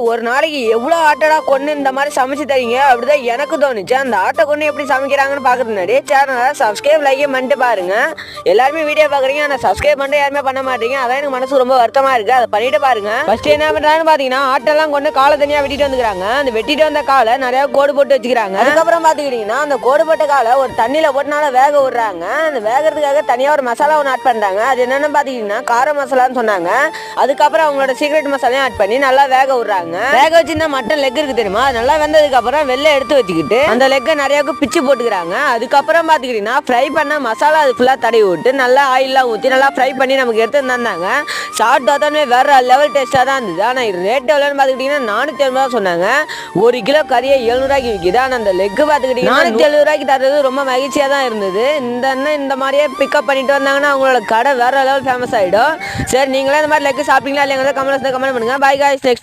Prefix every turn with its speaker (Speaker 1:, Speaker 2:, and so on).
Speaker 1: ஒரு நாளைக்கு எவ்வளோ ஆட்டடா கொண்டு இந்த மாதிரி சமைச்சு தரீங்க அப்படிதான் எனக்கு தோணுச்சு. அந்த ஆட்டை கொண்டு எப்படி சமைக்கிறாங்கன்னு பார்க்கறது முன்னாடி சேனலை சப்ஸ்கிரைப் லைக்கே பண்ணிட்டு பாருங்க. எல்லாருமே வீடியோ பார்க்குறீங்க, ஆனால் சப்ஸ்கிரைப் பண்ணிட்டு யாருமே பண்ண மாட்டீங்க. அதான் எனக்கு மனசு ரொம்ப வருத்தமா இருக்கு. அதை பண்ணிட்டு பாருங்க. ஃபர்ஸ்ட் என்ன பண்றாங்கன்னு பார்த்தீங்கன்னா, ஆட்டெல்லாம் கொண்டு காலை தனியாக வெட்டிட்டு வந்துக்கிறாங்க. அந்த வெட்டிட்டு வந்த காலை நிறைய கோடு போட்டு வச்சுக்கிறாங்க. அதுக்கப்புறம் பார்த்துக்கிட்டீங்கன்னா அந்த கோடு போட்ட காலை ஒரு தண்ணியில் போட்டுனால வேக விடுறாங்க. அந்த வேகிறதுக்காக தனியாக ஒரு மசாலா ஒன்று ஆட் பண்ணுறாங்க. அது என்னென்னு பார்த்தீங்கன்னா கார மசாலான்னு சொன்னாங்க. அதுக்கப்புறம் அவங்களோட சீக்ரெட் மசாலையும் ஆட் பண்ணி நல்லா வேக விடுறாங்க. வேக வச்சிருந்தா மட்டன் லெக் இருக்கு தெரியுமா, நல்லா வெந்ததுக்கு அப்புறம் வெளில எடுத்து வச்சுக்கிட்டு அந்த லெக்கை நிறைய பிச்சு போட்டுக்கிறாங்க. அதுக்கப்புறம் பாத்துக்கிட்டீங்கன்னா ஃப்ரை பண்ண மசாலா அது ஃபுல்லா தடவி விட்டு நல்லா ஆயிலாம் ஊற்றி நல்லா ஃப்ரை பண்ணி நமக்கு எடுத்து தந்தாங்க. சாப்பிட்டாதானே வேற லெவல் டேஸ்டா தான் இருந்தது. ஆனால் ரேட் எவ்வளோன்னு பார்த்துக்கிட்டீங்கன்னா 450 ரூபா சொன்னாங்க. 1 கிலோ கறியை 700 ரூபாய்க்கு விற்கிது. ஆனால் அந்த லெக் பார்த்துக்கிட்டீங்கன்னா 470 ரூபாய்க்கு தர்றது ரொம்ப மகிழ்ச்சியாக தான் இருந்தது. இந்த மாதிரியே பிக்கப் பண்ணிட்டு வந்தாங்கன்னா அவங்களோட கடை வேற லெவல் ஃபேமஸ் ஆகிடும். சரி, நீங்களே இந்த மாதிரி லெக் சாப்பிட்டீங்களா இல்லையா கமெண்ட் பண்ணுங்க. Bye guys. நெக்ஸ்ட்